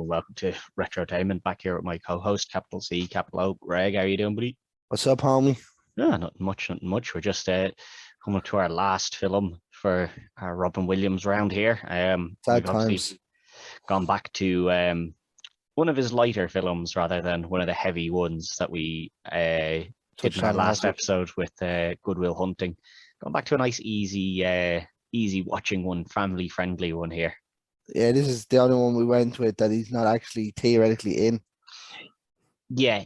welcome to Retrotainment. Back here with my co-host, capital C, capital O, Greg. How are you doing, buddy? What's up, homie? Yeah, not much, not much. We're just coming to our last film for our Robin Williams round here. Sad We've obviously times. gone back to one of his lighter films rather than one of the heavy ones that we did in Touched our on last last week. episode with Good Will Hunting. Gone back to a nice, easy watching one, family friendly one here. Yeah, this is the only one we went with that he's not actually theoretically in. Yeah,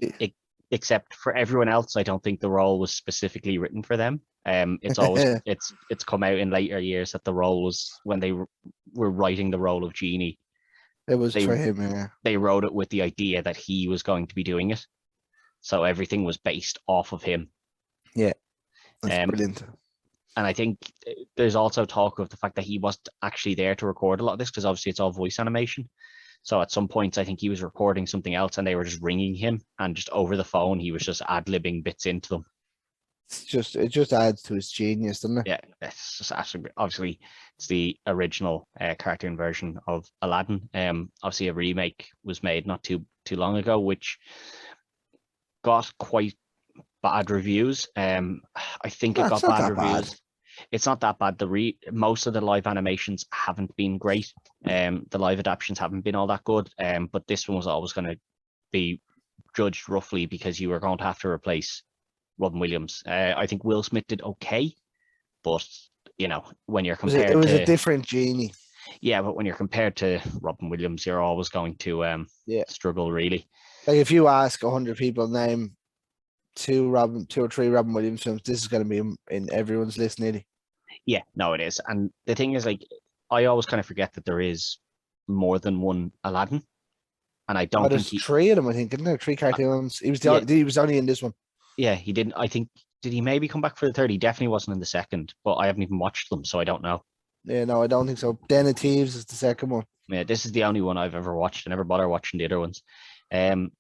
except for everyone else, I don't think the role was specifically written for them. It's always It it's come out in later years that the role was when they were writing the role of Genie. was They for him, yeah. they wrote it with the idea that he was going to be doing it, so everything was based off of him. Yeah, that's Um, brilliant. and I think there's also talk of the fact that he wasn't actually there to record a lot of this because obviously it's all voice animation. So at some points, I think he was recording something else and they were just ringing him and just over the phone, he was just ad-libbing bits into them. It just adds to his genius, doesn't it? Yeah, it's just actually, obviously, it's the original cartoon version of Aladdin. Obviously, a remake was made not too long ago, which got quite bad reviews. I think it No, it's got not bad that bad. reviews. It's not that bad. Most of the live animations haven't been great. The live adaptations haven't been all that good. But this one was always going to be judged roughly because you were going to have to replace Robin Williams. I think Will Smith did okay, but you know when you're It compared was a to different genie. but when you're compared to Robin Williams, you're always going to Yeah. struggle really. Like if you ask 100 people name two or three Robin Williams films, this is going to be in everyone's list, nearly. Yeah, no, it is. And the thing is, like, I always kind of forget that there is more than one Aladdin, and I Oh, don't think there's three of them, I think, isn't there? Three cartoons. yeah, He was only in this one. yeah, he didn't. I think did he maybe come back for the third? He definitely wasn't in the second, but I haven't even watched them, so I don't know. Yeah, no, I don't think so. Den of Thieves is the second one. Yeah, this is the only one I've ever watched. I never bother watching the other ones. Um,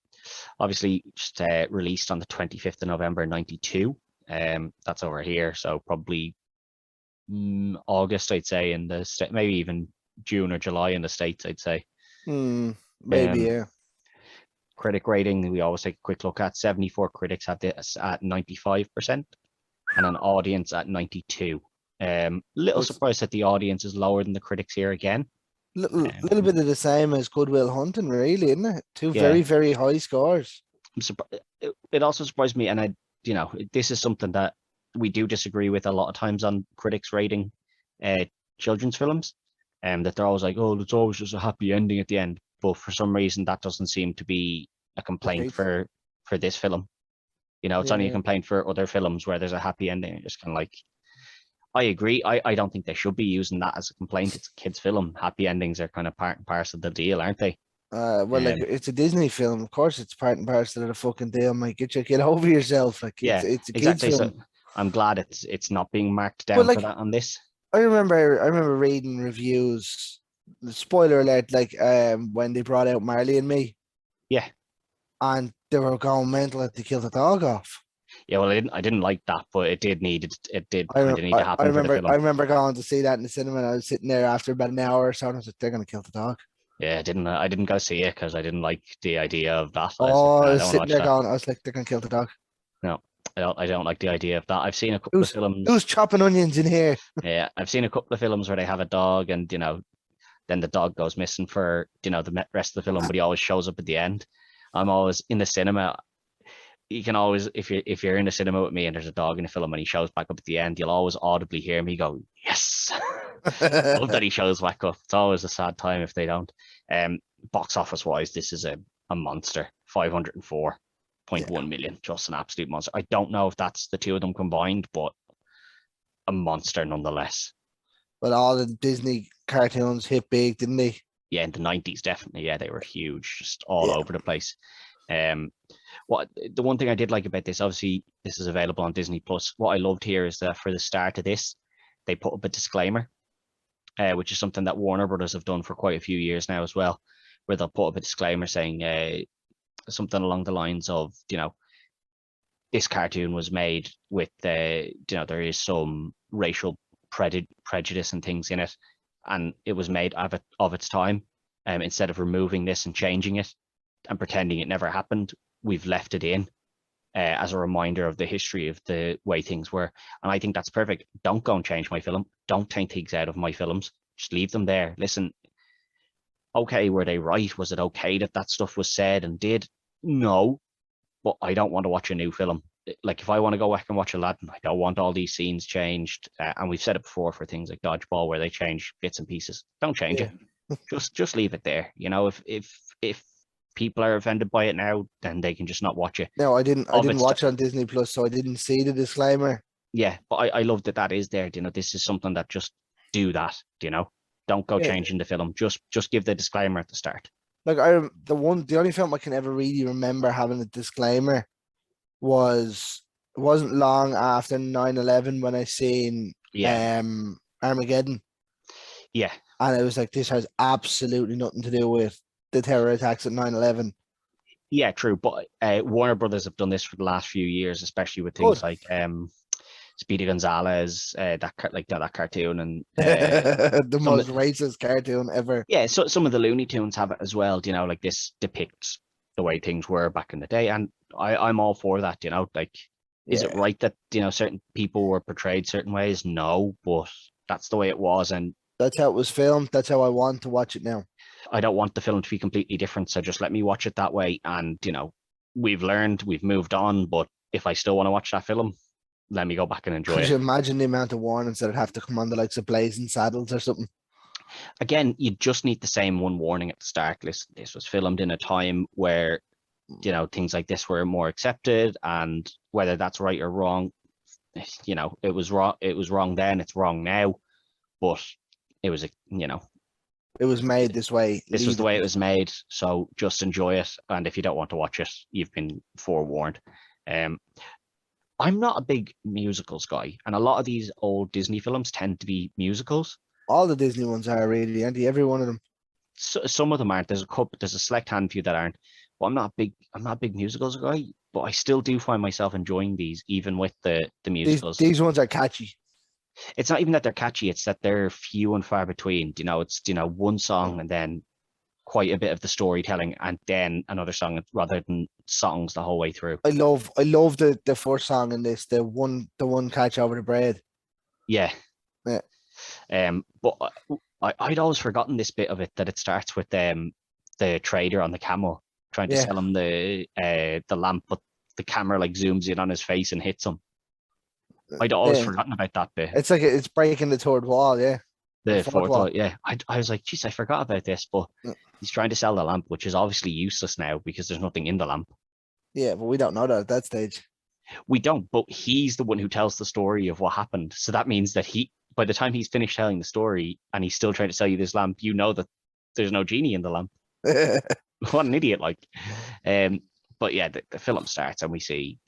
Obviously, just released on the 25th of November '92. That's over here, so probably August, I'd say, in the state, maybe even June or July in the States, I'd say. Maybe, yeah. Critic rating, we always take a quick look at 74 critics had this at 95% and an audience at 92. Little surprised that the audience is lower than the critics here again. Little bit of the same as Good Will Hunting, really, isn't it? Two Yeah. very, very high scores. It also surprised me, and this is something that we do disagree with a lot of times on critics rating children's films, that they're always like, oh, it's always just a happy ending at the end. But for some reason, that doesn't seem to be a complaint for this film. It's only a complaint for other films where there's a happy ending. It's kind of like, I agree. I don't think they should be using that as a complaint. It's a kid's film. Happy endings are kind of part and parcel of the deal, aren't they? Like it's a Disney film. Of course, it's part and parcel of the fucking deal. Mate, get over yourself. Like it's a exactly. kid's film. So I'm glad it's not being marked down for that on this. I remember reading reviews. Spoiler alert! Like when they brought out Marley and Me. Yeah. And they were going mental that they killed the dog off. Yeah, well, I didn't like that, but it did need to happen. I remember going to see that in the cinema, and I was sitting there after about an hour or so, and I was like, "They're going to kill the dog." Yeah, I didn't go see it because I didn't like the idea of that. I was sitting there going, I was like, "They're going to kill the dog." No, I don't like the idea of that. I've seen a couple of films. Who's chopping onions in here? Yeah, I've seen a couple of films where they have a dog, and then the dog goes missing for the rest of the film, but he always shows up at the end. I'm always in the cinema. You can always, if you're in the cinema with me and there's a dog in the film and he shows back up at the end, you'll always audibly hear me go, "Yes!" Love that he shows back up. It's always a sad time if they don't. Box office wise, this is a monster. 504.1 million, just an absolute monster. I don't know if that's the two of them combined, but a monster nonetheless. But all the Disney cartoons hit big, didn't they? Yeah, in the 90s, definitely. Yeah, they were huge, just all over the place. The one thing I did like about this, obviously, this is available on Disney Plus. What I loved here is that for the start of this, they put up a disclaimer, which is something that Warner Brothers have done for quite a few years now as well, where they'll put up a disclaimer saying something along the lines of, this cartoon was made with, there is some racial prejudice and things in it, and it was made of its time. instead of removing this and changing it and pretending it never happened, we've left it in as a reminder of the history of the way things were. And I think that's perfect. Don't go and change my film. Don't take things out of my films. Just leave them there. Listen, okay, were they right? Was it okay that that stuff was said and did? No, but I don't want to watch a new film. Like if I want to go back and watch Aladdin, I don't want all these scenes changed. And we've said it before for things like Dodgeball where they change bits and pieces. Don't change Yeah. it. Just leave it there. You know, if people are offended by it now, then they can just not watch it. No, I didn't Of its watch it on Disney Plus, so I didn't see the disclaimer. Yeah, but I love that that is there. You know, this is something that just do that. You know, don't go Yeah. changing the film. Just give the disclaimer at the start. Like the only film I can ever really remember having a disclaimer was, it wasn't long after 9/11 when I seen Yeah, Armageddon, yeah, and it was like, this has absolutely nothing to do with the terror attacks at 9/11. yeah. True, but Warner Brothers have done this for the last few years, especially with things Good. like Speedy Gonzales, that cartoon, and The some most racist cartoon ever. yeah, so some of the Looney Tunes have it as well. You know, like this depicts the way things were back in the day, and I'm all for that. You know, like is it Yeah. right that certain people were portrayed certain ways? No, but that's the way it was, and That's how it was filmed. That's how I want to watch it now. I don't want the film to be completely different. So just let me watch it that way. And we've learned, we've moved on. But if I still want to watch that film, let me go back and enjoy Could you it. imagine the amount of warnings that would have to come on the likes of Blazing Saddles or something? Again, you just need the same one warning at the start. Listen, this was filmed in a time where things like this were more accepted, and whether that's right or wrong, it was wrong. It was wrong then. It's wrong now, but it was It was made this way. this was the Leave way it. it was made. So just enjoy it. And if you don't want to watch it, you've been forewarned. Um, I'm not a big musicals guy, and a lot of these old Disney films tend to be musicals. All the Disney ones are really, Andy. Every one of them. So, some of them aren't. There's a select handful that aren't. But I'm not a big musicals guy. But I still do find myself enjoying these, even with the musicals. These ones are catchy. It's not even that they're catchy; it's that they're few and far between. It's one song and then quite a bit of the storytelling, and then another song, rather than songs the whole way through. I love the first song in this. The one catch over the bread. Yeah. Yeah. But I'd always forgotten this bit of it, that it starts with the trader on the camel trying to Yeah. sell him the lamp, but the camera like zooms in on his face and hits him. I'd always Yeah. forgotten about that bit. It's like it's breaking the third wall. Yeah. The fourth fourth wall. wall, yeah. I was like, geez, I forgot about this, but Yeah. he's trying to sell the lamp, which is obviously useless now because there's nothing in the lamp. Yeah, but we don't know that at that stage. We don't, but he's the one who tells the story of what happened. So that means that by the time he's finished telling the story and he's still trying to sell you this lamp, you know that there's no genie in the lamp. What an idiot! Like, but yeah, the film starts and we see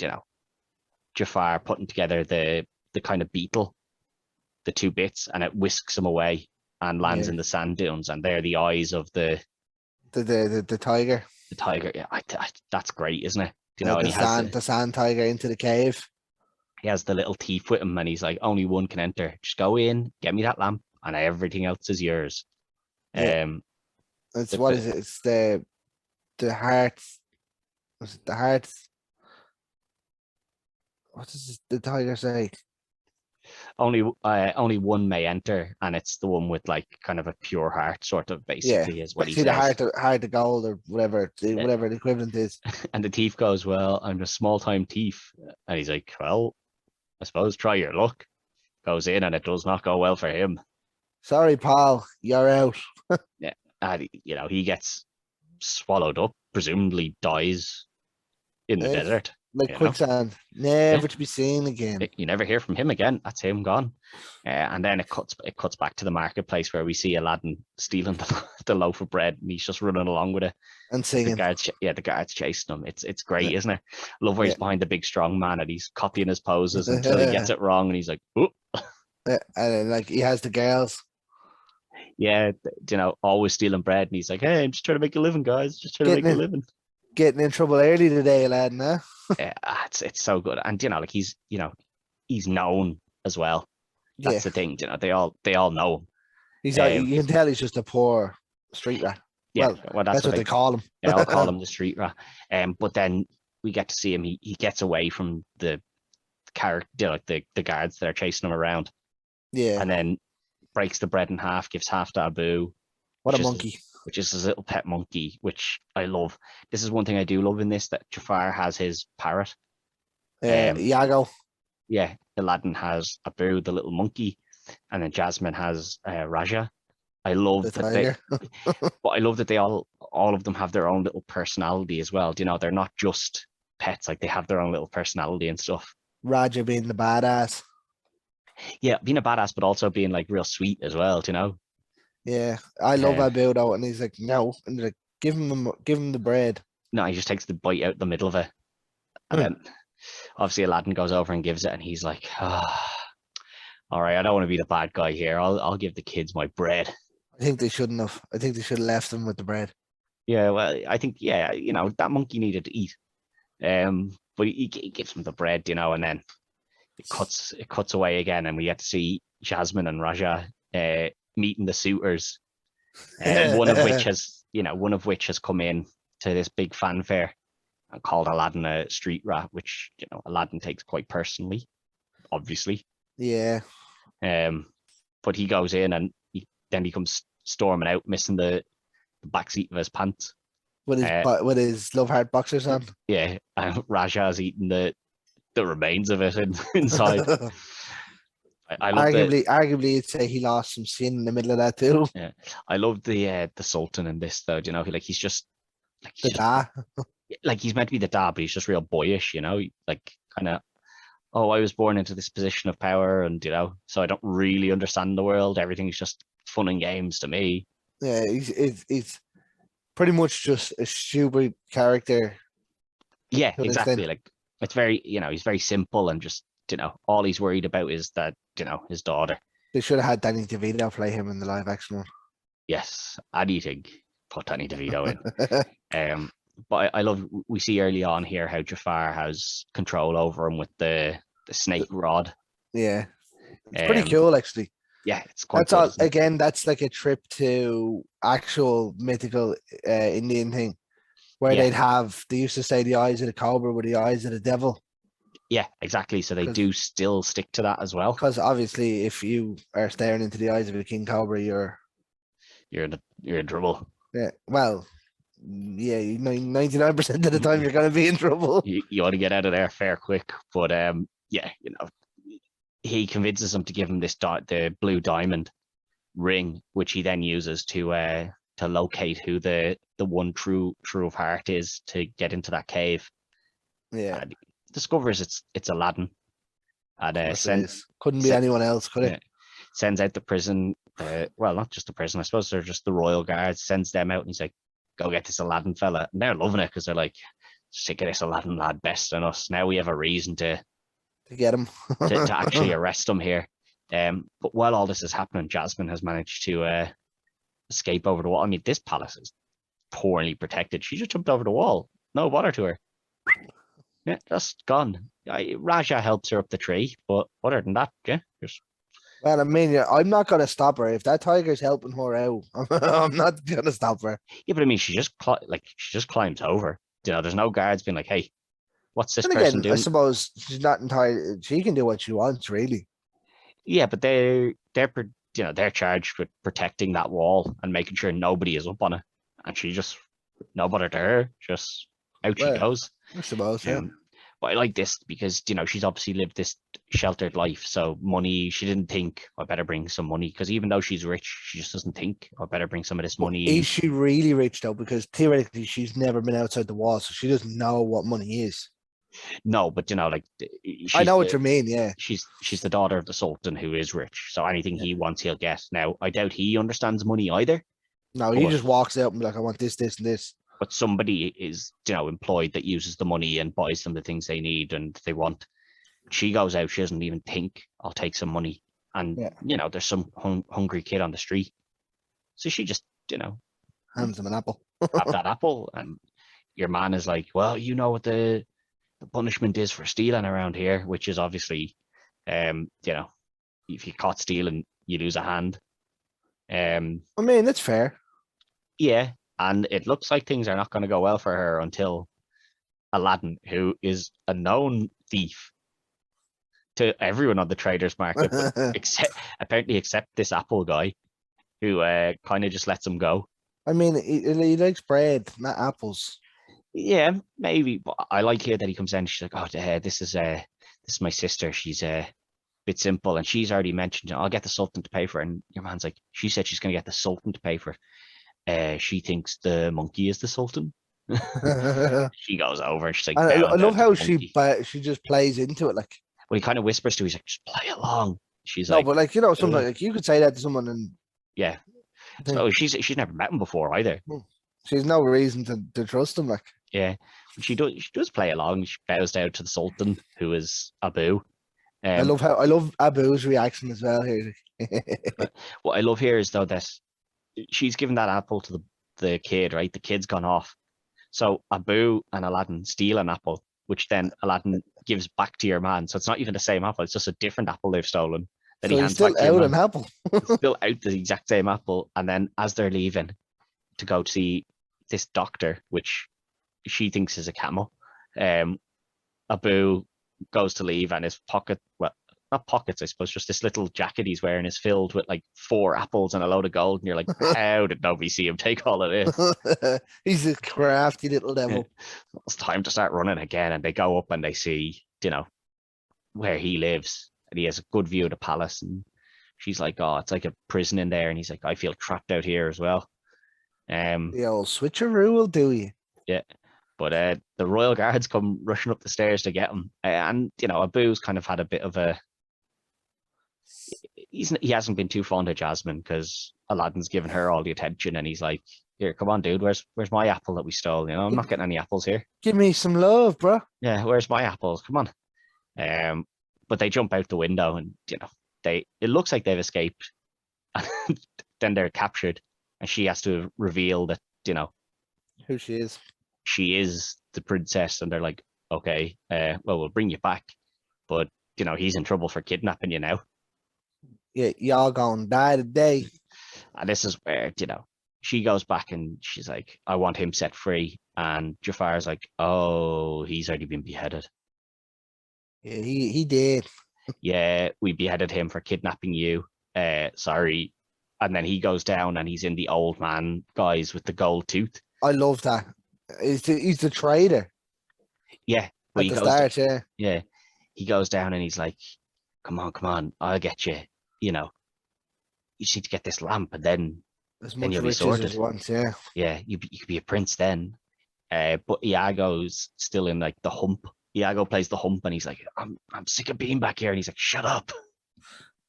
Jafar putting together the kind of beetle, the two bits, and it whisks him away and lands Yeah. in the sand dunes, and they're the eyes of the tiger. the tiger. Yeah, that's great, isn't it? The And he has the sand tiger into the cave. he has the little thief with him, and he's like, only one can enter. Just go in, get me that lamp, and everything else is yours. Yeah. It's the- what is it? It's the heart. Was it the heart? What does the tiger say? only one may enter, and it's the one with like kind of a pure heart, sort of, basically, is what he See, says. the heart of gold or whatever, whatever the equivalent is. And the thief goes, well, I'm a small time thief. And he's like, well, I suppose try your luck. Goes in and it does not go well for him. Sorry, pal, you're out. And he gets swallowed up, presumably dies in the Yeah. desert. Like You know? quicksand, never to be seen again. You never hear from him again. That's him gone. And then it cuts back to the marketplace where we see Aladdin stealing the loaf of bread, and he's just running along with it. And The singing. guards chasing him. It's great, Yeah. isn't it? Love where he's Yeah. behind the big strong man and he's copying his poses until he gets it wrong, and he's like, oh, And then, like, he has the girls. yeah, always stealing bread, and he's like, hey, I'm just trying to make a living, guys. Just trying to make a living. Getting in trouble early today, lad, huh? Yeah, it's so good, and like he's known as well. Yeah. That's the thing, they all know him. He's Um, you can tell he's just a poor street rat. Yeah, Well, well, that's that's what what they they, call yeah, I'll call him. him the street rat. But then we get to see him. He gets away from the character, like the guards that are chasing him around, Yeah, and then breaks the bread in half, gives half to Abu, what a which is monkey. his little pet monkey, which I love. This is one thing I do love in this, that Jafar has his parrot. Um, Iago, yeah, Aladdin has Abu, the little monkey, and then Jasmine has Raja. I the love that tiger. but I love that they all of them have their own little personality as well. You know, they're not just pets; like they have their own little personality and stuff. Roger being the badass. Yeah, being a badass, but also being like real sweet as well. You know, Yeah, I love uh, Abu though, and he's like, no, and they're like, give him the bread. no, he just takes the bite out the middle of it, and then obviously Aladdin goes over and gives it, and he's like, all right, I don't want to be the bad guy here. I'll give the kids my bread. I think they shouldn't have. I think they should have left him with the bread. Yeah, well, I think yeah, you know, that monkey needed to eat. But he gives him the bread, you know, and then it cuts away again, and we get to see Jasmine and Raja meeting the suitors. One of which has come in to this big fanfare and called Aladdin a street rat, which Aladdin takes quite personally, obviously. Yeah, But he goes in and then he comes storming out, missing the back seat of his pants. with his love heart boxers on. Yeah, and Raja's eating the remains of it inside. I love the arguably, you'd say he lost some skin in the middle of that too. yeah, I love the Sultan in this though. You know, he's just like The da. he's meant to be the dad, but he's just real boyish. You know, like kind of oh, I was born into this position of power, and so I don't really understand the world. Everything's just fun and games to me. Yeah, he's pretty much just a stupid character Yeah, to an exactly. extent. Like it's very, he's very simple and just, all he's worried about is that, his daughter. They should have had Danny DeVito play him in the live action one. Yes, anything. Put Danny DeVito in. But I love we see early on here how Jafar has control over him with the snake rod. Yeah, it's pretty Um, cool actually. yeah, it's quite That's good. all. Again, that's like a trip to actual mythical Indian thing where Yeah, they used to say the eyes of the cobra were the eyes of the devil. yeah, exactly. So they do still stick to that as well. Because obviously, if you are staring into the eyes of a king cobra, You're in trouble. yeah, well, yeah, 99% of the time you're gonna be in trouble. You want to get out of there fair quick. But yeah, he convinces him to give him the blue diamond ring, which he then uses to locate who the one true of heart is to get into that cave. Yeah, And he discovers it's Aladdin, and couldn't be anyone else, could it? sends out the prison. Well, not just the prison. I suppose they're just the royal guards. Sends them out, and he's like, "Go get this Aladdin fella." And they're loving it because they're like, "Sick of this Aladdin lad besting us. Now we have a reason to get him to actually arrest him here." But while all this is happening, Jasmine has managed to escape over the wall. I mean, this palace is poorly protected. She just jumped over the wall. No bother to her. Yeah, just gone. Raja helps her up the tree, but other than that, yeah, just Well, I mean, I'm not gonna stop her if that tiger's helping her out. I'm not gonna stop her. yeah. But I mean, she just climbs over. There's no guards being like, "Hey, what's this And person again, I doing?" suppose she's not entirely. She can do what she wants, really. Yeah, but they're charged with protecting that wall and making sure nobody is up on it. And she just no bother to her, just out she Well, goes. I suppose, yeah. But I like this because she's obviously lived this sheltered life. So money, she didn't think I better bring some money because even though she's rich, she just doesn't think I better bring some of this money. Is she really rich though? Because theoretically, she's never been outside the wall, so she doesn't know what money is. No, but like I know what you mean. Yeah, she's the daughter of the Sultan who is rich. So anything he wants, he'll get. Now I doubt he understands money either. no, he just walks out and be like, "I want this, this, and this." But somebody is employed that uses the money and buys them the things they need and they want. She goes out, she doesn't even think I'll take some money, and there's some hungry kid on the street, so she just hands him an apple. have that apple, and your man is like, well, you know what the punishment is for stealing around here, which is obviously if you caught stealing you lose a hand. I mean, that's fair. Yeah, And it looks like things are not going to go well for her until Aladdin, who is a known thief to everyone on the traders market, but apparently except this Apple guy who kind of just lets him go. I mean, he likes bread, not apples. Yeah, maybe. But I like here that he comes in. She's like, "Oh, this is my sister. She's a bit simple, and she's already mentioned, I'll get the Sultan to pay for it." And your man's like, "She said she's going to get the Sultan to pay for it. She thinks the monkey is the Sultan." And She goes over and she's like, I "Bow love down to how the monkey." she just plays into it. Like, Well, he kind of whispers to her, he's like, "Just play along." She's no, like, but like, you know, "Ugh." sometimes like you could say that to someone and Yeah. think So she's never met him before either. she's no reason to trust him. Like, Yeah. But she does play along. She bows down to the Sultan, who is Abu. I love Abu's reaction as well here. What I love here is though that she's given that apple to the kid, right? The kid's gone off. So Abu and Aladdin steal an apple, which then Aladdin gives back to your man. So it's not even the same apple, it's just a different apple they've stolen that So he he's hands back still to your out man. an apple. It's still out the exact same apple. And then as they're leaving to go to see this doctor, which she thinks is a camel, Abu goes to leave and his pocket, well, not pockets, I suppose, just this little jacket he's wearing is filled with like 4 apples and a load of gold. And you're like, how did nobody see him take all of this? He's a crafty little Yeah. devil. It's time to start running again. And they go up and they see, where he lives. And he has a good view of the palace. And she's like, "Oh, it's like a prison in there." And he's like, "I feel trapped out here as well." The old switcheroo will do you. Yeah. But the royal guards come rushing up the stairs to get him. And, Abu's kind of had a bit of a. He hasn't been too fond of Jasmine because Aladdin's given her all the attention. And he's like, "Here, come on, dude. Where's my apple that we stole? I'm not getting any apples here. Give me some love, bro." Yeah, where's my apples? Come on." But they jump out the window and, it looks like they've escaped. And then they're captured. And she has to reveal that, Who she is. she is the princess, and they're like, "Okay, well, we'll bring you back, but he's in trouble for kidnapping you now." Yeah, y'all gonna die today. And this is where she goes back and she's like, "I want him set free," and Jafar's like, "Oh, he's already been beheaded." Yeah, he did. "Yeah, we beheaded him for kidnapping you. Sorry." And then he goes down and he's in the old man guys with the gold tooth. I love that. He's the trader Yeah, but at the start. Yeah, yeah, he goes down and he's like, come on, I'll get you. You just need to get this lamp, and then as much you'll be riches sorted. as he wants. Yeah, Yeah, you could be a prince then. But Iago's still in like the hump. Iago plays the hump, and he's like, I'm sick of being back here," and he's like, "Shut up."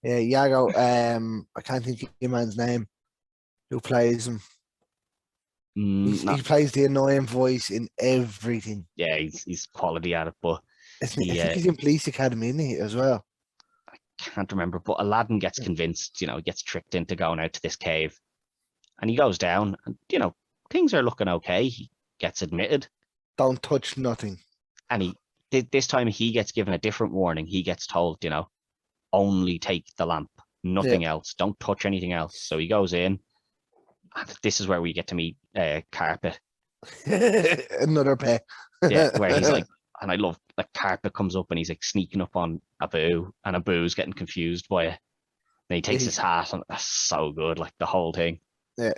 yeah. Iago. I can't think of your man's name. Who plays him? He plays the annoying voice in everything. Yeah, he's quality at it, but I think he's in Police Academy, isn't he, as well? can't remember. But Aladdin gets convinced, gets tricked into going out to this cave, and he goes down, and things are looking okay. He gets admitted, Don't touch nothing. and this time he gets given a different warning. He gets told, only take the lamp, nothing else. Don't touch anything else. So he goes in. And this is where we get to meet Carpet. Another pet. Yeah, where he's like, and I love like Carpet comes up and he's like sneaking up on Abu, and Abu's getting confused by it. Then he takes his hat, and that's so good, like the whole thing. Yeah.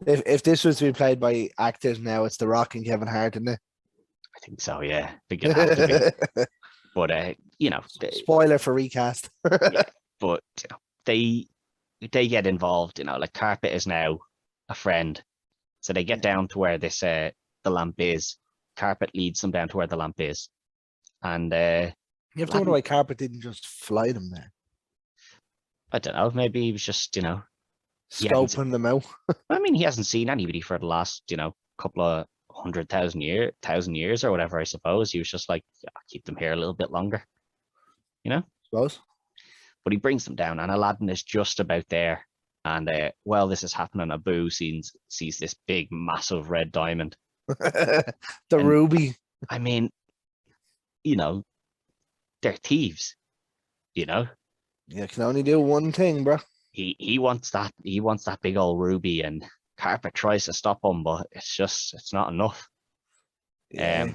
If this was to be played by actors now, it's The Rock and Kevin Hart, isn't it? I think so, yeah. I think it'd have to be. But Spoiler for recast. yeah, but they get involved. Like Carpet is now a friend, so they get down to where this the lamp is. Carpet leads them down to where the lamp is, and You have to wonder why Carpet didn't just fly them there. I don't know. Maybe he was just Scoping them out. I mean, he hasn't seen anybody for the last couple of 100,000 years or whatever. I suppose he was just like, I'll keep them here a little bit longer, Suppose. But he brings them down, and Aladdin is just about there. And while this is happening, Abu sees this big, massive red diamond. Ruby. I mean, they're thieves. You can only do one thing, bro. He wants that. He wants that big old ruby, and Carpet tries to stop him, but it's not enough. Yeah.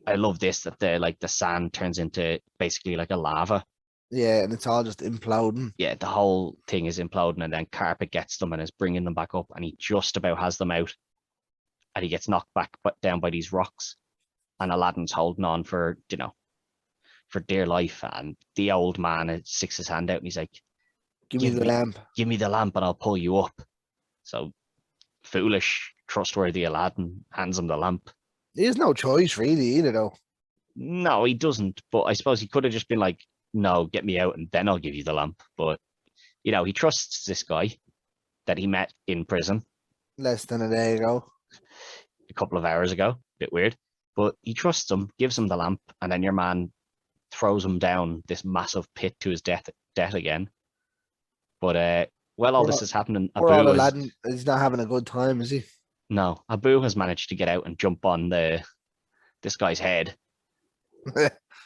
I love this that the sand turns into basically like a lava. Yeah, and it's all just imploding. Yeah, the whole thing is imploding, and then Carpet gets them and is bringing them back up, and he just about has them out, and he gets knocked back down by these rocks, and Aladdin's holding on for for dear life, and the old man sticks his hand out and he's like, Give me the lamp. give me the lamp and I'll pull you up. So foolish, trustworthy Aladdin hands him the lamp. There's no choice really either, though. No, he doesn't. But I suppose he could have just been like, no, get me out and then I'll give you the lamp. But, he trusts this guy that he met in prison Less than a day ago. a couple of hours ago. Bit weird. But he trusts him, gives him the lamp, and then your man throws him down this massive pit to his death again. But while all this is happening, Aladdin is not having a good time, is he? No, Abu has managed to get out and jump on this guy's head,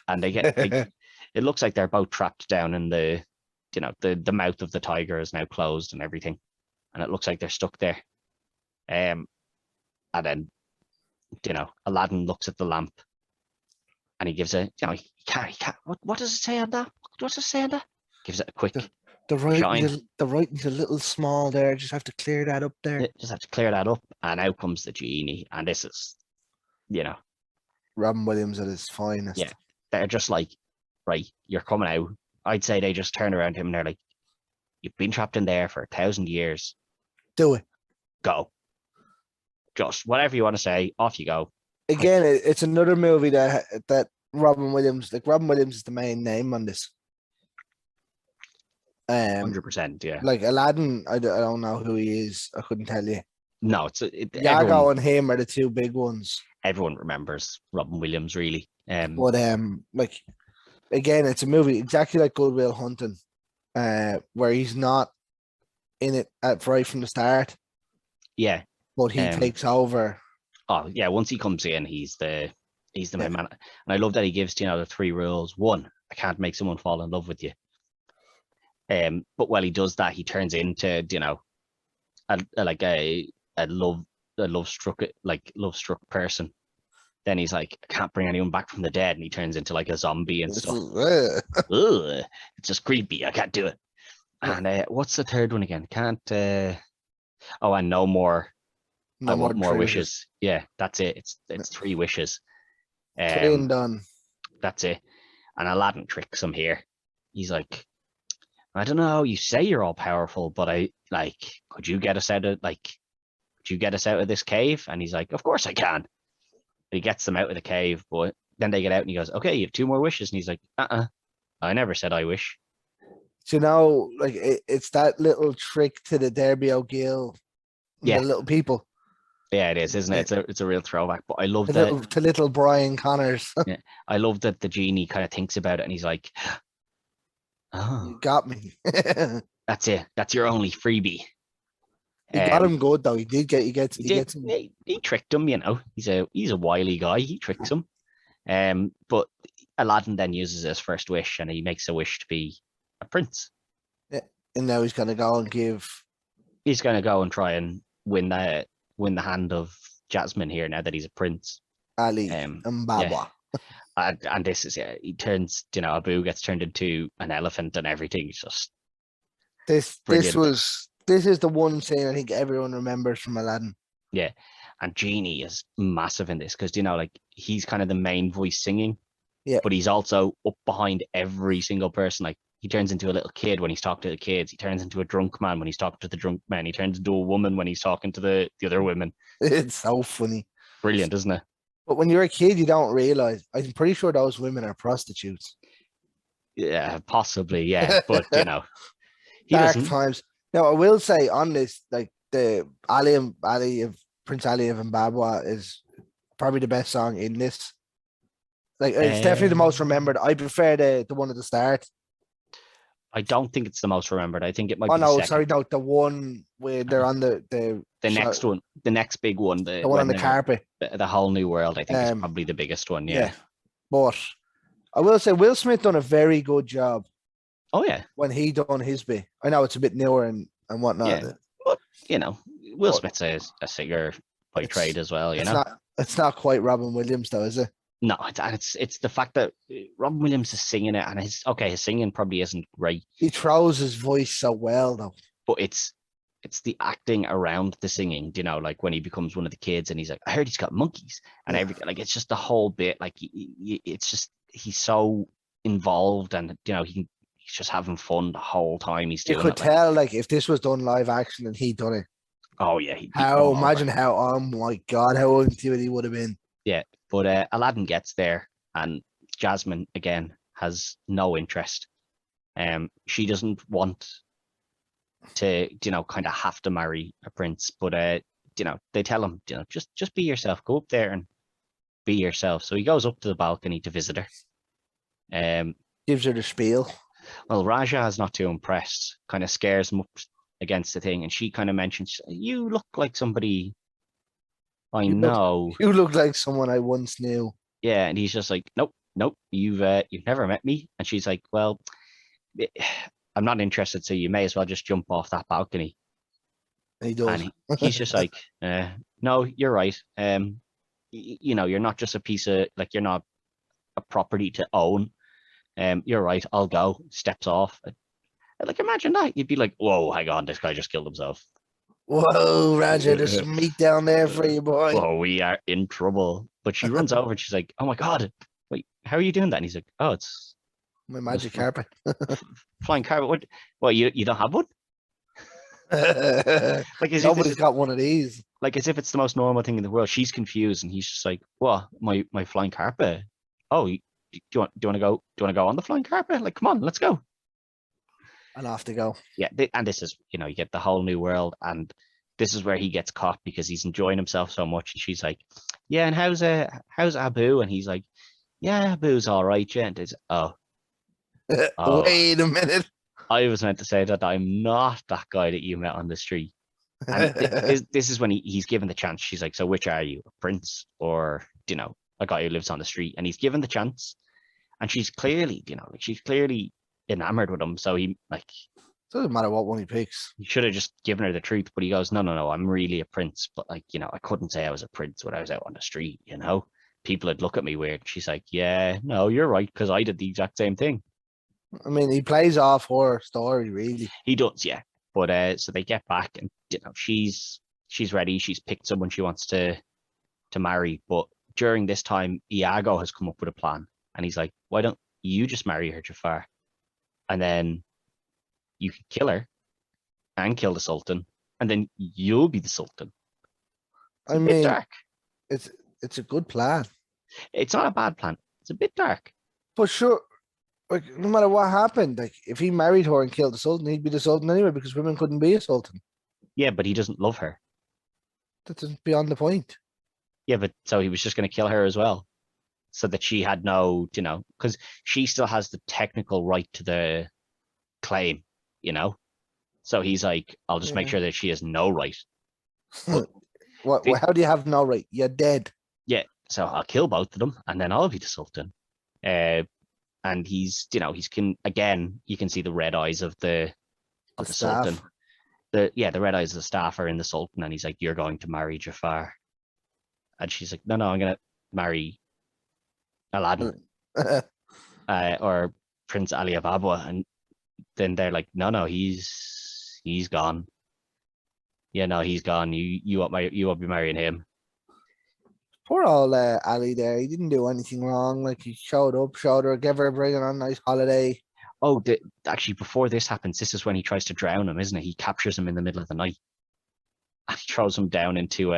and it looks like they're both trapped down in the mouth of the tiger is now closed and everything, and it looks like they're stuck there. And then Aladdin looks at the lamp, and he gives he can't. What does it say on that? What does it say on that? Gives it a quick. The writing's a little small there. Just have to clear that up there. Just have to clear that up, and out comes the genie, and this is, Robin Williams at his finest. Yeah, they're just like, right, you're coming out. I'd say they just turn around him and they're like, you've been trapped in there for 1,000 years. Do it. Go. Just whatever you want to say, off you go. Again, it's another movie that Robin Williams is the main name on this. 100%, yeah. Like Aladdin, I don't know who he is. I couldn't tell you. No, Iago and him are the two big ones. Everyone remembers Robin Williams, really. But like again, it's a movie exactly like Good Will Hunting, where he's not in it right from the start. Yeah, but he takes over. Oh yeah, once he comes in, he's the main man, and I love that he gives the 3 rules. 1, I can't make someone fall in love with you. But while he does that, he turns into a love struck person. Then he's like, I can't bring anyone back from the dead, and he turns into like a zombie and stuff. Ugh, it's just creepy. I can't do it. And what's the third one again? Can't. And no more. I want more wishes. Yeah, that's it. It's 3 wishes. 3 and done. That's it. And Aladdin tricks him here. He's like, I don't know. You say you're all powerful, but could you get us out of this cave? And he's like, of course I can. He gets them out of the cave, but then they get out and he goes, okay, you have 2 more wishes. And he's like, I never said I wish. So it's that little trick to the Derby O'Gill, the little people. Yeah, it is, isn't it? It's a real throwback. But I love to little Brian Connors. Yeah, I love that the genie kind of thinks about it and he's like, oh, you got me. That's it. That's your only freebie. He got him good though. He gets him. He tricked him. He's a wily guy. He tricks him. But Aladdin then uses his first wish and he makes a wish to be a prince. Yeah, and now he's gonna go and He's gonna go and try and win the hand of Jasmine here now that he's a prince. Ali and Baba. Yeah. And this is he turns. Abu gets turned into an elephant and everything. It's just this is the one scene I think everyone remembers from Aladdin. Yeah, and Genie is massive in this because he's kind of the main voice singing. Yeah, but he's also up behind every single person. Like he turns into a little kid when he's talking to the kids. He turns into a drunk man when he's talking to the drunk men. He turns into a woman when he's talking to the other women. It's so funny. Brilliant, isn't it? But when you're a kid, you don't realize. I'm pretty sure those women are prostitutes. Yeah, possibly. Yeah, but dark times. Now I will say on this, like the Prince Ali of Mbabwa is probably the best song in this. Like it's definitely the most remembered. I prefer the one at the start. I don't think it's the most remembered. I think it might. Oh no, sorry, no, the one where they're on the next one, the next big one, the one on the carpet, the whole new world. I think is probably the biggest one. Yeah, but I will say Will Smith done a very good job. Oh yeah, when he done his bit. I know it's a bit newer and whatnot. Yeah. But Will Smith's a singer by trade as well, you know. It's not quite Robin Williams though, is it? No, it's the fact that Robin Williams is singing it, and his singing probably isn't great. He throws his voice so well though. But it's the acting around the singing, you know, like when he becomes one of the kids and he's like, I heard he's got monkeys, and like it's just the whole bit, like it's just he's so involved, and you know he's just having fun the whole time he's doing it. You could tell, like if this was done live action and he'd done it. Oh yeah, imagine how, oh my god, how into he would have been. Yeah, but Aladdin gets there, and Jasmine again has no interest. She doesn't want to, you know, kind of have to marry a prince, but you know, they tell him, you know, just be yourself, go up there and be yourself. So he goes up to the balcony to visit her. Gives her the spiel. Well, Raja is not too impressed, kind of scares him up against the thing, and she kind of mentions, you look like somebody I know. You look like someone I once knew. Yeah, and he's just like, nope, you've never met me. And she's like, well, I'm not interested, so you may as well just jump off that balcony. And he does. And he's just like, no, you're right. You know, you're not just a piece of, like, you're not a property to own. You're right, I'll go. Steps off. Like, imagine that. You'd be like, whoa, hang on, this guy just killed himself. Whoa, Raja, there's some meat down there for you, boy. Oh, we are in trouble. But she runs over and she's like, oh my God, wait, how are you doing that? And he's like, oh, it's my magic carpet. Flying carpet. What, you don't have one? Like, nobody's got one of these. Like, as if it's the most normal thing in the world. She's confused, and he's just like, what, my flying carpet? Oh, do you want to go on the flying carpet? Like, come on, let's go. And off to go. Yeah, and this is, you know, you get the whole new world, and this is where he gets caught because he's enjoying himself so much. And she's like, yeah, and how's Abu? And he's like, yeah, Abu's all right, yeah. And oh, wait a minute. I was meant to say that I'm not that guy that you met on the street. And this is when he's given the chance. She's like, so which are you, a prince or, you know, a guy who lives on the street? And he's given the chance, and she's clearly, you know, she's clearly enamored with him. So he, like, doesn't matter what one he picks. He should have just given her the truth, but he goes, no, I'm really a prince. But, like, you know, I couldn't say I was a prince when I was out on the street, you know? People would look at me weird. She's like, yeah, no, you're right, because I did the exact same thing. I mean, he plays off her story, really. He does, yeah. But so they get back, and, you know, she's ready. She's picked someone she wants to marry. But during this time, Iago has come up with a plan, and he's like, why don't you just marry her, Jafar? And then you can kill her and kill the Sultan, and then you'll be the Sultan. I mean, dark. It's a good plan. It's not a bad plan. It's a bit dark. But sure, like, no matter what happened, like, if he married her and killed the Sultan, he'd be the Sultan anyway, because women couldn't be a Sultan. Yeah, but he doesn't love her. That's beyond the point. Yeah, but so he was just going to kill her as well, so that she had no, you know, because she still has the technical right to the claim, you know. So he's like, I'll just make sure that she has no right. How do you have no right? You're dead. Yeah, so I'll kill both of them, and then I'll be the Sultan. And he's, you know, again, you can see the red eyes of the Sultan. The red eyes of the staff are in the Sultan, and he's like, you're going to marry Jafar. And she's like, no, I'm going to marry Aladdin or Prince Ali Ababa. And then they're like, no, he's gone. Yeah, no, he's gone. You won't be marrying him. Poor old Ali there. He didn't do anything wrong. Like, he showed her, gave her a bring on a nice holiday. Oh, actually, before this happens, this is when he tries to drown him, isn't it? He captures him in the middle of the night. And he throws him down into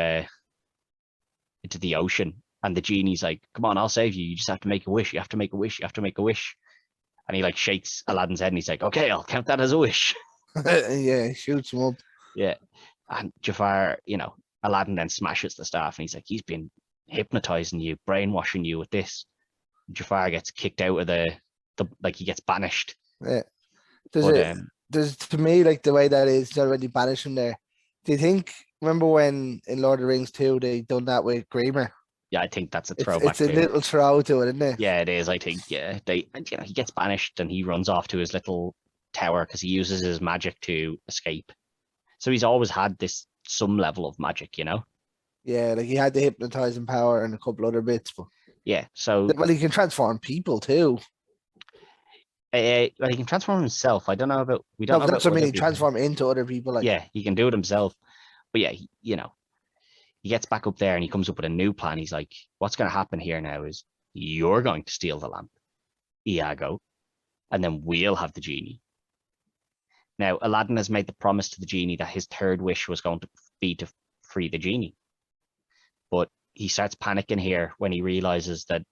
the ocean. And the genie's like, come on, I'll save you. You just have to make a wish. You have to make a wish. You have to make a wish. And he, like, shakes Aladdin's head, and he's like, okay, I'll count that as a wish. Yeah, shoots him up. Yeah. And Jafar, you know, Aladdin then smashes the staff, and he's like, he's been hypnotizing you, brainwashing you with this. Jafar gets kicked out of the like, he gets banished. Yeah. Does to me, like, the way that is already banished him there. Do you think, remember when in Lord of the Rings 2 they done that with Grima? Yeah, I think that's a throwback. It's a little throw to it, isn't it? Yeah, it is. I think, yeah, he gets banished, and he runs off to his little tower because he uses his magic to escape. So he's always had this some level of magic, you know? Yeah, like he had the hypnotizing power and a couple other bits, but Yeah. So well, he can transform people too. well, he can transform himself. I don't know about we don't No, know but about that's what I mean. other He people. transform into other people, like Yeah, he can do it himself. But yeah, you know, he gets back up there and he comes up with a new plan. He's like, "What's going to happen here now is you're going to steal the lamp, Iago, and then we'll have the genie." Now, Aladdin has made the promise to the genie that his third wish was going to be to free the genie, but he starts panicking here when he realizes that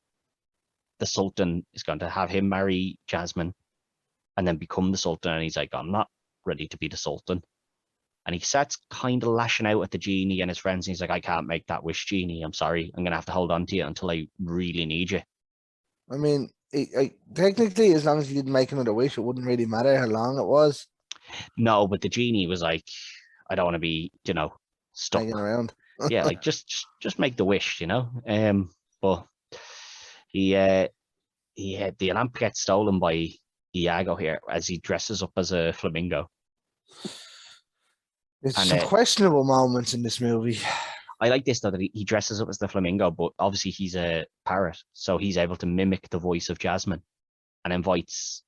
the Sultan is going to have him marry Jasmine and then become the Sultan. And he's like, I'm not ready to be the Sultan. And he starts kind of lashing out at the genie and his friends. And he's like, I can't make that wish, genie. I'm sorry. I'm going to have to hold on to you until I really need you. I mean, technically, as long as he didn't make another wish, it wouldn't really matter how long it was No, but the genie was like, I don't want to be, stuck. hanging around. Yeah, like just make the wish, But the lamp gets stolen by Iago here as he dresses up as a flamingo. There's And some questionable moments in this movie. I like this though that he dresses up as the flamingo, but obviously he's a parrot, so he's able to mimic the voice of Jasmine, and invites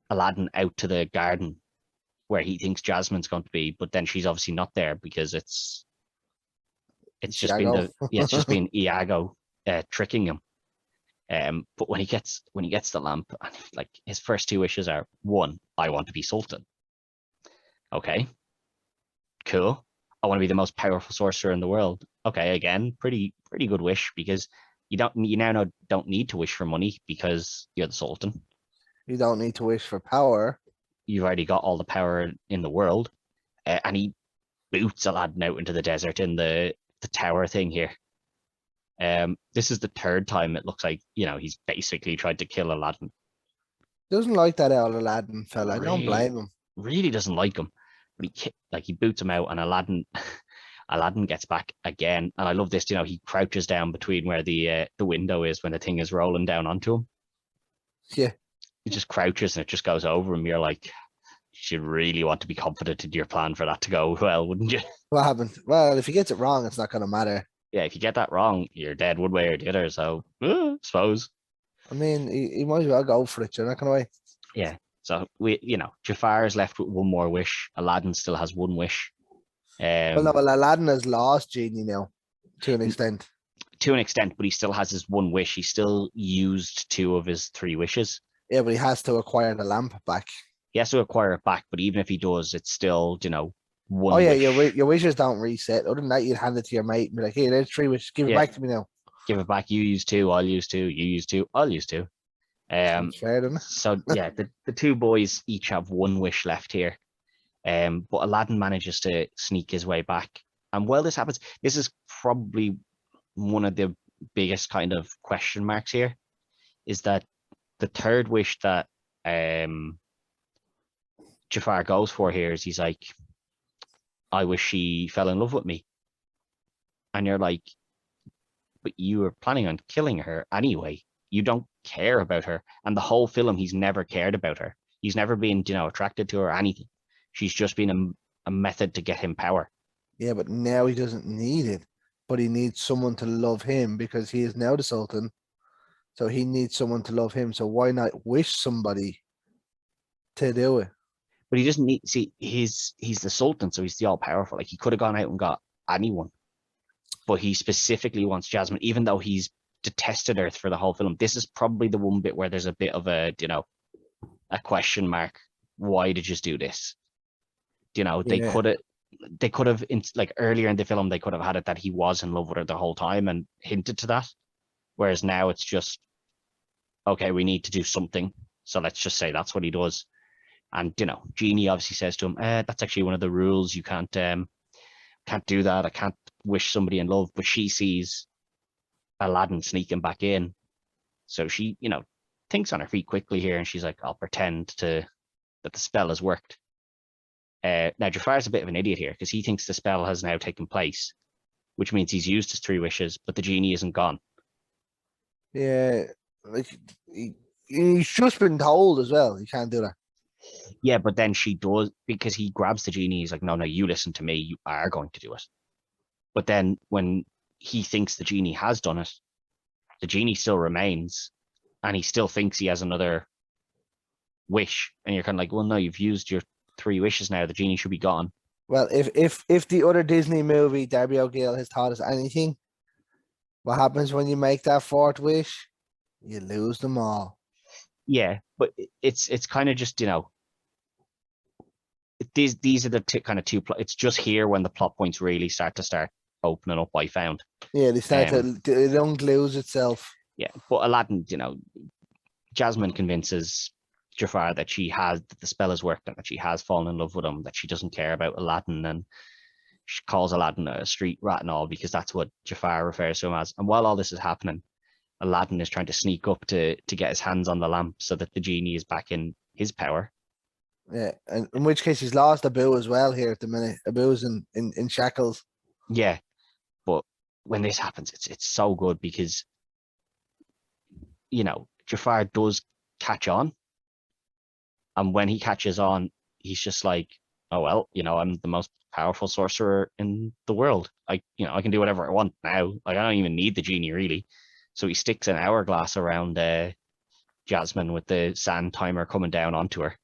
Aladdin out to the garden where he thinks Jasmine's going to be, but then she's obviously not there because it's just Iago. it's just been Iago tricking him. But when he gets the lamp, and like his first two wishes are, one, I want to be Sultan. Okay, cool. I want to be the most powerful sorcerer in the world. Okay, again, pretty good wish because you now don't need to wish for money because you're the Sultan. You don't need to wish for power. You've already got all the power in the world, and he boots Aladdin out into the desert in the tower thing here. This is the third time it looks like he's basically tried to kill Aladdin. Doesn't like that old Aladdin fella. I don't blame him. Really doesn't like him, but he boots him out, and Aladdin gets back again. And I love this. He crouches down between where the window is when the thing is rolling down onto him. Yeah, he just crouches and it just goes over him. You're like, you should really want to be confident in your plan for that to go well, wouldn't you? What happened? Well, if he gets it wrong, it's not going to matter. Yeah, if you get that wrong, you're dead one way or the other. So, I suppose. I mean, he might as well go for it. You're not going to wait. Yeah. So Jafar is left with one more wish. Aladdin still has one wish. Well, no, Aladdin has lost Genie now, to an extent. To an extent, but he still has his one wish. He still used 2 of his 3 wishes. Yeah, but he has to acquire the lamp back. He has to acquire it back, but even if he does, it's still, one. Oh yeah, wish. your wishes don't reset. Other than that, you'd hand it to your mate and be like, "Hey, there's 3 wishes. Give it back to me now." Give it back. You use 2. I'll use 2. You use 2. I'll use 2. Fair enough. So yeah, the 2 boys each have 1 wish left here. But Aladdin manages to sneak his way back. And while this happens, this is probably one of the biggest kind of question marks here, is that the third wish that Jafar goes for here is he's like, I wish she fell in love with me. And you're like, but you were planning on killing her anyway. You don't care about her. And the whole film, he's never cared about her. He's never been, attracted to her or anything. She's just been a method to get him power. Yeah, but now he doesn't need it. But he needs someone to love him because he is now the Sultan. So he needs someone to love him. So why not wish somebody to do it? But he doesn't need, see, he's the Sultan, so he's the all-powerful. Like, he could have gone out and got anyone. But he specifically wants Jasmine, even though he's detested her for the whole film. This is probably the one bit where there's a bit of a, a question mark. Why did you do this? They could have, like, earlier in the film, they could have had it that he was in love with her the whole time and hinted to that. Whereas now it's just, okay, we need to do something. So let's just say that's what he does. And, Genie obviously says to him, that's actually one of the rules. You can't do that. I can't wish somebody in love. But she sees Aladdin sneaking back in. So she, thinks on her feet quickly here. And she's like, I'll pretend that the spell has worked. Now, Jafar's a bit of an idiot here because he thinks the spell has now taken place, which means he's used his 3 wishes, but the genie isn't gone. Yeah, like he's just been told as well. He can't do that. Yeah, but then she does, because he grabs the genie. He's like, no, you listen to me. You are going to do it. But then when he thinks the genie has done it, the genie still remains, and he still thinks he has another wish. And you're kind of like, well, no, you've used your 3 wishes now. The genie should be gone. Well, if the other Disney movie, Darby O'Gill, has taught us anything, what happens when you make that 4th wish? You lose them all. Yeah, but it's kind of just, these are the kind of two. It's just here when the plot points really start opening up. I found. Yeah, they start to it don't lose itself. Yeah, but Aladdin, Jasmine convinces Jafar that the spell has worked and that she has fallen in love with him, that she doesn't care about Aladdin, and she calls Aladdin a street rat and all, because that's what Jafar refers to him as. And while all this is happening, Aladdin is trying to sneak up to get his hands on the lamp so that the genie is back in his power. Yeah, and in which case he's lost Abu as well here at the minute. Abu's in shackles. Yeah, but when this happens, it's so good because Jafar does catch on, and when he catches on, he's just like, oh well, I'm the most powerful sorcerer in the world. I can do whatever I want now. Like, I don't even need the genie really. So he sticks an hourglass around Jasmine with the sand timer coming down onto her,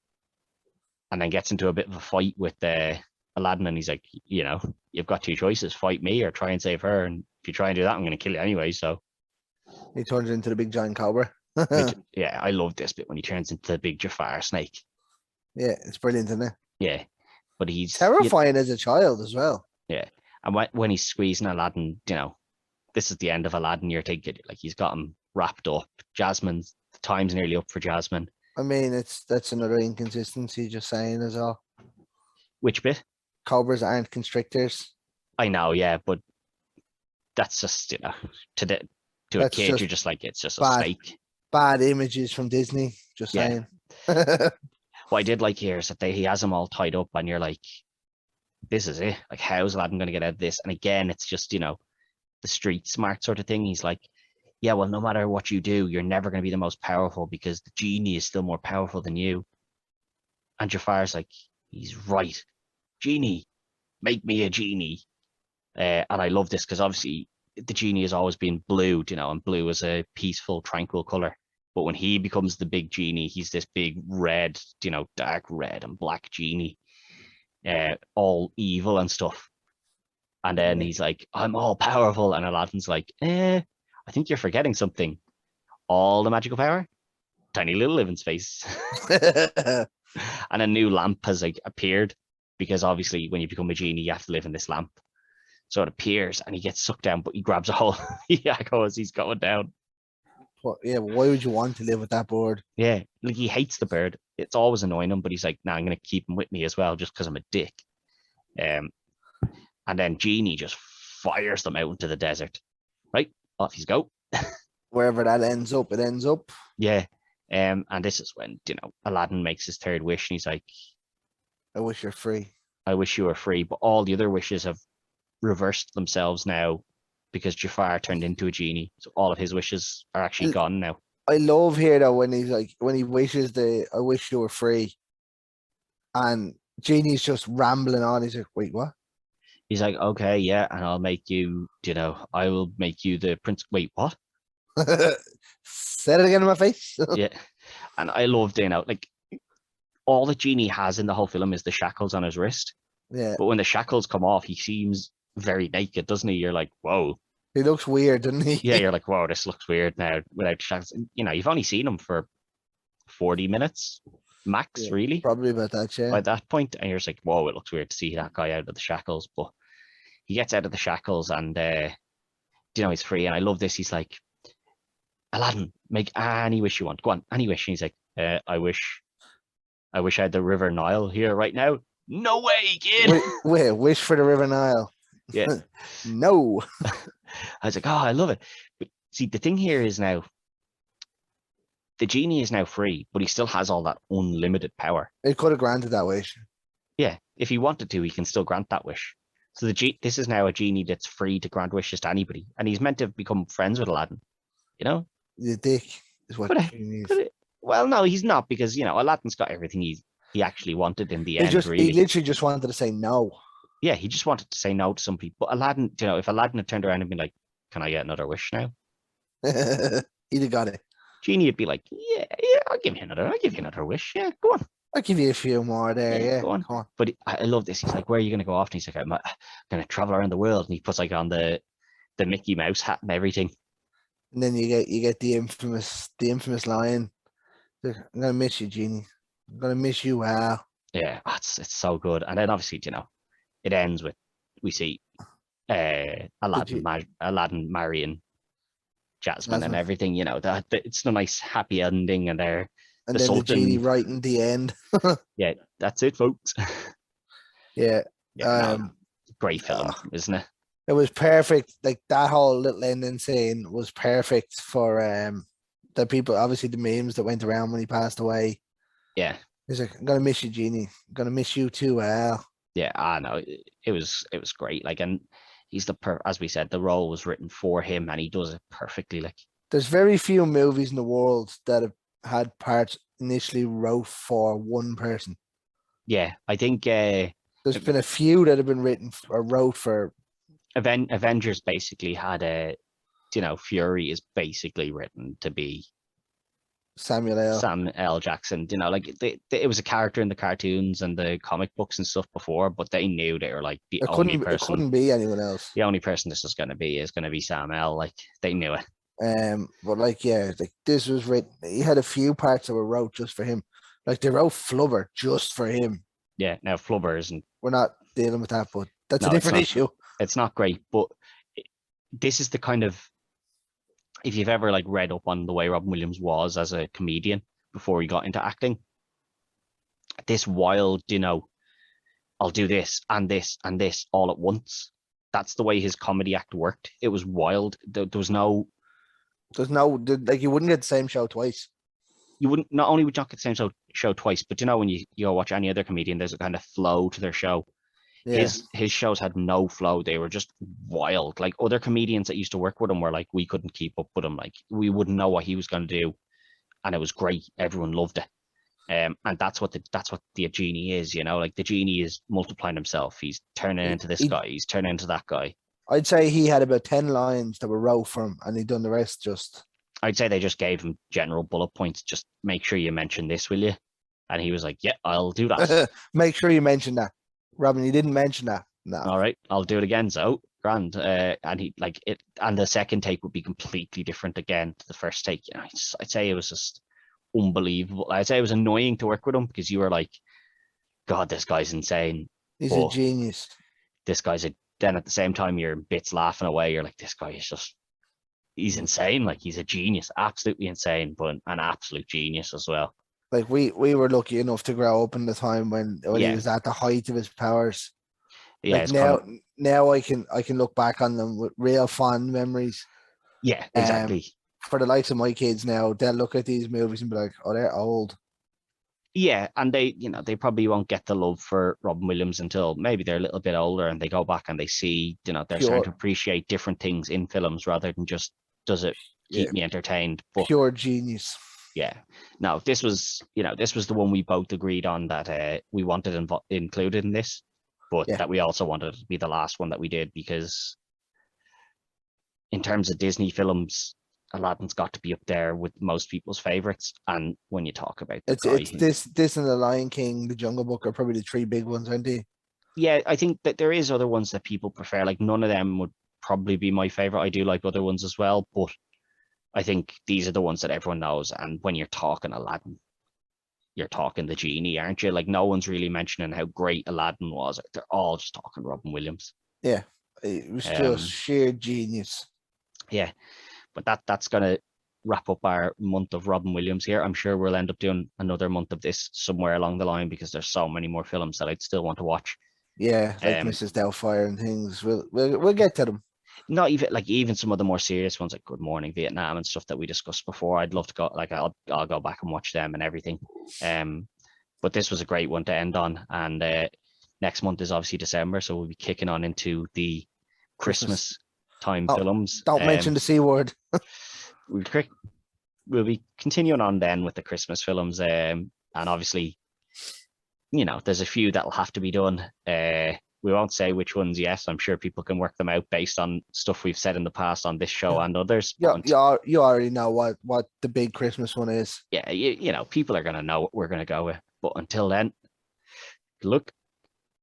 and then gets into a bit of a fight with Aladdin. And he's like, you've got 2 choices: fight me or try and save her. And if you try and do that, I'm going to kill you anyway. So he turns into the big giant cobra. Yeah, I love this bit when he turns into the big Jafar snake. Yeah, it's brilliant, isn't it? Yeah, but he's terrifying as a child as well. Yeah, and when he's squeezing Aladdin, this is the end of Aladdin. You're thinking like he's got him wrapped up. The time's nearly up for Jasmine. I mean, that's another inconsistency. Just saying as well. Which bit? Cobras aren't constrictors. I know, yeah, but that's just to a kid, you're just like, it's just a snake. Bad images from Disney. Just saying. What I did like here is that he has them all tied up, and you're like, this is it. Like, how's Aladdin going to get out of this? And again, it's just, the street smart sort of thing. He's like, yeah, well, no matter what you do, you're never going to be the most powerful because the genie is still more powerful than you. And Jafar's like, he's right. Genie, make me a genie. And I love this because obviously the genie has always been blue, and blue is a peaceful, tranquil color. But when he becomes the big genie, he's this big red, dark red and black genie, all evil and stuff. And then he's like, I'm all powerful. And Aladdin's like, I think you're forgetting something. All the magical power? Tiny little living space. And a new lamp has appeared, because obviously when you become a genie, you have to live in this lamp. So it appears and he gets sucked down, but he grabs a hold. As he's going down. Yeah, why would you want to live with that bird? Yeah, like he hates the bird. It's always annoying him, but he's like, nah, I'm going to keep him with me as well, just because I'm a dick. And then Genie just fires them out into the desert. Right, off he's go. Wherever that ends up, it ends up. Yeah. And this is when, Aladdin makes his 3rd wish, and he's like, I wish you're free. I wish you were free. But all the other wishes have reversed themselves now, because Jafar turned into a genie. So all of his wishes are actually gone now. I love here though when he's like, when he wishes I wish you were free. And Genie's just rambling on. He's like, wait, what? He's like, okay, yeah, and I'll make you, I will make you the prince. Wait, what? Say it again in my face. Yeah. And I love, like, all that Genie has in the whole film is the shackles on his wrist. Yeah. But when the shackles come off, he seems very naked, doesn't he? You're like, whoa. He looks weird, doesn't he? Yeah, you're like, whoa, this looks weird now without shackles. You've only seen him for 40 minutes max, really. Probably about that, yeah. By that point, and you're just like, whoa, it looks weird to see that guy out of the shackles. But he gets out of the shackles and, he's free. And I love this. He's like, Aladdin, make any wish you want. Go on, any wish. And he's like, I wish I had the River Nile here right now. No way, kid. Wait, wish for the River Nile. Yeah. No. I was like, oh, I love it. But see, the thing here is now, the genie is now free, but he still has all that unlimited power. It could have granted that wish. Yeah, if he wanted to, he can still grant that wish. So this is now a genie that's free to grant wishes to anybody, and he's meant to become friends with Aladdin. The dick is what genie is. Well, no, he's not, because Aladdin's got everything he actually wanted in the He end, he really. literally just wanted to say no. Yeah, he just wanted to say no to some people. But Aladdin, if Aladdin had turned around and been like, "Can I get another wish now?" He'd have got it. Genie would be like, "Yeah, yeah, I'll give you another wish. Yeah, go on. I'll give you a few more there. Yeah, go on." come on. But I love this. He's like, "Where are you going to go off?" And he's like, "I'm going to travel around the world." And he puts like on the Mickey Mouse hat and everything. And then you get the infamous line. I'm gonna miss you, Genie. I'm gonna miss you. Wow. Yeah, it's so good. And then obviously, it ends with we see Aladdin marrying Jasmine and everything. That it's a nice happy ending, and and the then Sultan. The Genie writing the end. Yeah, that's it, folks. Yeah. Great film, isn't it? It was perfect. Like that whole little ending scene was perfect for the people. Obviously, the memes that went around when he passed away. Yeah. He's like, "I'm gonna miss you, Genie. I'm gonna miss you too, Al." Yeah, I know. It was great. Like, and he's as we said, the role was written for him, and he does it perfectly. Like, there's very few movies in the world that have had parts initially wrote for one person. Yeah, I think there's been a few that have been written or wrote for. Avengers basically had Fury is basically written to be Samuel L. Jackson. Like it was a character in the cartoons and the comic books and stuff before, but they knew they were like the only person. It couldn't be anyone else. The only person this is going to be Sam L. Like they knew it. But like this was written. He had a few parts that were wrote just for him. Like they wrote Flubber just for him. Yeah, now Flubber isn't. We're not dealing with that, but that's a different issue. It's not great, but this is the kind of, if you've ever like read up on the way Robin Williams was as a comedian before he got into acting, this wild, I'll do this and this and this all at once. That's the way his comedy act worked. It was wild. There's no, like you wouldn't get the same show twice. You wouldn't. Not only would you not get the same show twice, but when you go watch any other comedian, there's a kind of flow to their show. Yeah. His shows had no flow. They were just wild. Like other comedians that used to work with him were like, we couldn't keep up with him. Like we wouldn't know what he was going to do, and it was great. Everyone loved it. And that's what the Genie is. Like the Genie is multiplying himself. He's turning into this guy. He's turning into that guy. I'd say he had about 10 lines that were wrote for him, and he'd done the rest just. I'd say they just gave him general bullet points. Just make sure you mention this, will you? And he was like, "Yeah, I'll do that." Make sure you mention that. Robin, you didn't mention that. No. All right, I'll do it again. So grand. And he like it, and the second take would be completely different again to the first take. I'd say it was just unbelievable. I'd say it was annoying to work with him because you were like, "God, this guy's insane." He's a genius. This guy's then at the same time you're bits laughing away. You're like, this guy is just, he's insane. Like he's a genius, absolutely insane, but an absolute genius as well. Like we were lucky enough to grow up in the time when he was at the height of his powers. Yeah, like now I can look back on them with real fond memories. Yeah, exactly. For the likes of my kids now, they'll look at these movies and be like, "Oh, they're old." Yeah, and they probably won't get the love for Robin Williams until maybe they're a little bit older and they go back and they see, they're starting to appreciate different things in films rather than just, does it keep me entertained? But pure genius. Yeah. No, this was the one we both agreed on that we wanted included in this, but that we also wanted to be the last one that we did, because in terms of Disney films, Aladdin's got to be up there with most people's favorites. And when you talk about it's this and The Lion King, The Jungle Book are probably the three big ones, aren't they? Yeah, I think that there is other ones that people prefer. Like none of them would probably be my favorite. I do like other ones as well, but I think these are the ones that everyone knows. And when you're talking Aladdin, you're talking the Genie, aren't you? Like no one's really mentioning how great Aladdin was. They're all just talking Robin Williams. Yeah, it was just sheer genius. Yeah, but that's gonna wrap up our month of Robin Williams here. I'm sure we'll end up doing another month of this somewhere along the line because there's so many more films that I'd still want to watch. Yeah, like Mrs. Doubtfire and things. We'll get to them. Not even some of the more serious ones like Good Morning Vietnam and stuff that we discussed before. I'd love to go, like I'll go back and watch them and everything. But this was a great one to end on. And next month is obviously December, so we'll be kicking on into the Christmas time films. Don't mention the C word. We'll be continuing on then with the Christmas films, and obviously you know, there's a few that'll have to be done. We won't say which ones yet. I'm sure people can work them out based on stuff we've said in the past on this show and others. Yeah, you already know what the big Christmas one is. Yeah, you know, people are gonna know what we're gonna go with. But until then, good luck.